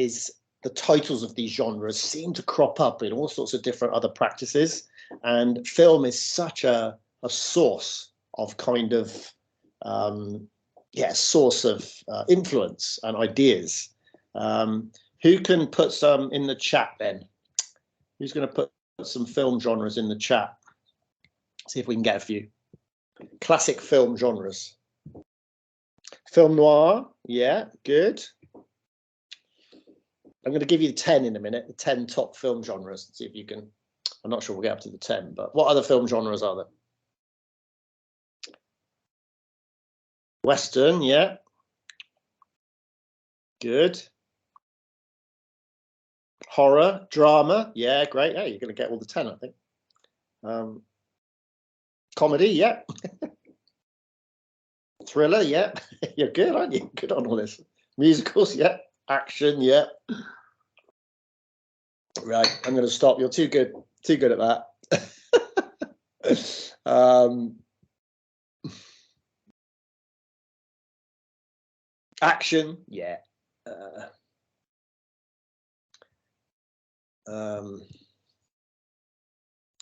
is the titles of these genres seem to crop up in all sorts of different other practices, and film is such a source of kind of source of influence and ideas. Who can put some in the chat then? Who's going to put some film genres in the chat? See if we can get a few. Classic film genres. Film noir, yeah, good. I'm going to give you 10 in a minute, the 10 top film genres. See if you can, I'm not sure we'll get up to the 10, but what other film genres are there? Western, yeah. Good. Horror, drama, yeah, great. Yeah, you're going to get all the 10, I think. Comedy, yeah. Thriller, yeah. You're good, aren't you? Good on all this. Musicals, yeah. Action, yeah. Right, I'm going to stop. You're too good at that. Action, yeah.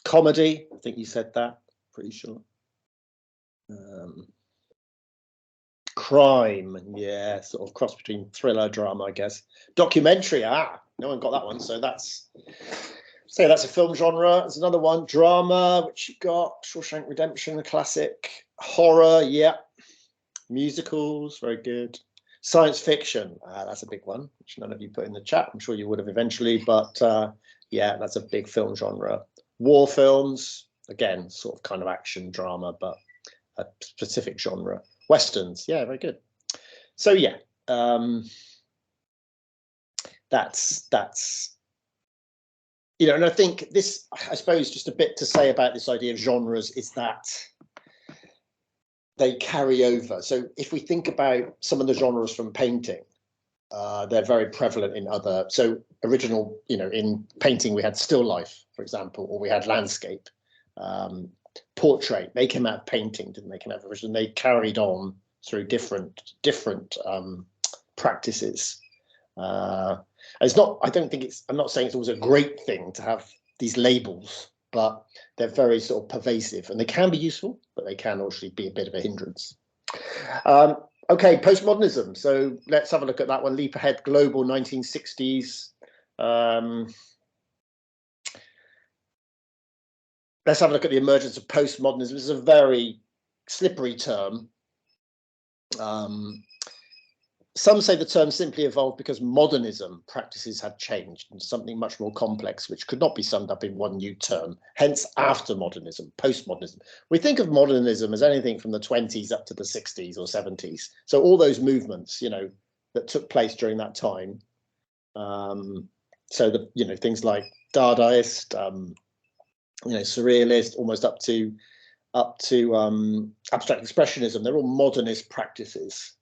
Comedy, I think you said that, pretty sure. Crime, yeah, sort of cross between thriller, drama, I guess. Documentary, no one got that one, so that's a film genre. There's another one, drama, which you got Shawshank Redemption, a classic. Horror, yeah. Musicals, very good. Science fiction, that's a big one, which none of you put in the chat. I'm sure you would have eventually, but yeah, that's a big film genre. War films, again, sort of kind of action drama, but a specific genre. Westerns, yeah, very good. So yeah, that's you know, and I think this, I suppose, just a bit to say about this idea of genres is that they carry over. So if we think about some of the genres from painting, they're very prevalent in other. So original, you know, in painting we had still life, for example, or we had landscape. Portrait, they came out of painting, didn't they? Came out of original. They carried on through different practices. It's not. I don't think it's. I'm not saying it's always a great thing to have these labels, but they're very sort of pervasive, and they can be useful, but they can actually be a bit of a hindrance. Okay, postmodernism. So let's have a look at that one. Leap ahead, global 1960s. Let's have a look at the emergence of postmodernism. This is a very slippery term. Some say the term simply evolved because modernism practices had changed into something much more complex, which could not be summed up in one new term. Hence, after modernism, postmodernism. We think of modernism as anything from the 20s up to the 60s or 70s. So all those movements, you know, that took place during that time. So the, you know, things like Dadaist, you know, surrealist, almost up to abstract expressionism. They're all modernist practices.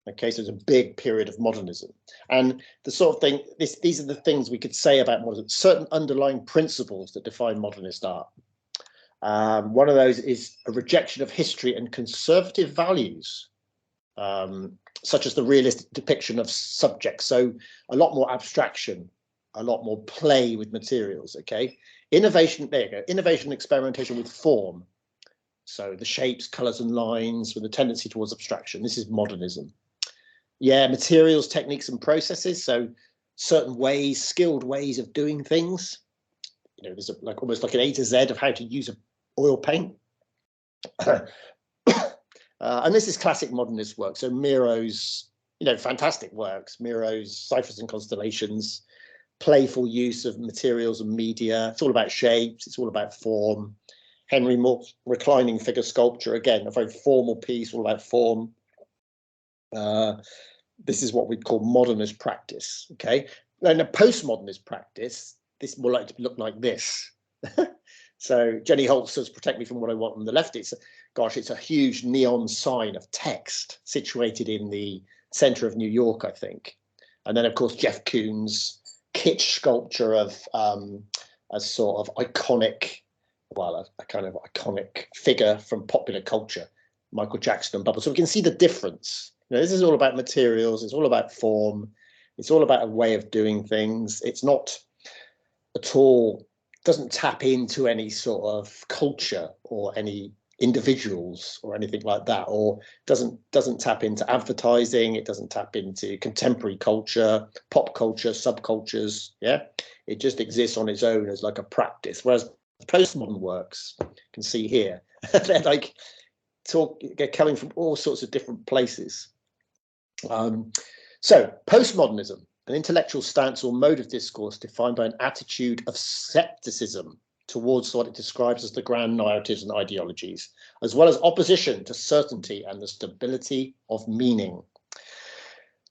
Okay, so it's a big period of modernism, and the sort of thing. These are the things we could say about modernism. Certain underlying principles that define modernist art. One of those is a rejection of history and conservative values, such as the realistic depiction of subjects. So a lot more abstraction, a lot more play with materials. Okay, innovation. There you go. Innovation and experimentation with form. So the shapes, colours, and lines with a tendency towards abstraction. This is modernism. Yeah, materials, techniques, and processes. So certain ways, skilled ways of doing things. You know, there's like almost like an A to Z of how to use an oil paint. And this is classic modernist work. So Miro's, you know, fantastic works. Miro's Ciphers and Constellations, playful use of materials and media. It's all about shapes. It's all about form. Henry Moore's reclining figure sculpture, again, a very formal piece, all about form. This is what we'd call modernist practice. Okay, and a postmodernist practice, this will like to look like this. So Jenny Holt says, "Protect me from what I want." On the left, it's a huge neon sign of text situated in the center of New York, I think. And then, of course, Jeff Koons' kitsch sculpture of a sort of iconic, well, a kind of iconic figure from popular culture, Michael Jackson and Bubble. So we can see the difference. You know, this is all about materials. It's all about form. It's all about a way of doing things. It's not at all, doesn't tap into any sort of culture or any individuals or anything like that, or doesn't tap into advertising. It doesn't tap into contemporary culture, pop culture, subcultures. Yeah, it just exists on its own as like a practice. Whereas postmodern works, you can see here, they're like they're coming from all sorts of different places. So postmodernism, an intellectual stance or mode of discourse defined by an attitude of skepticism towards what it describes as the grand narratives and ideologies, as well as opposition to certainty and the stability of meaning.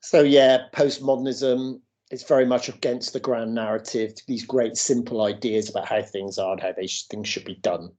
So yeah, postmodernism is very much against the grand narrative, these great simple ideas about how things are and how things should be done.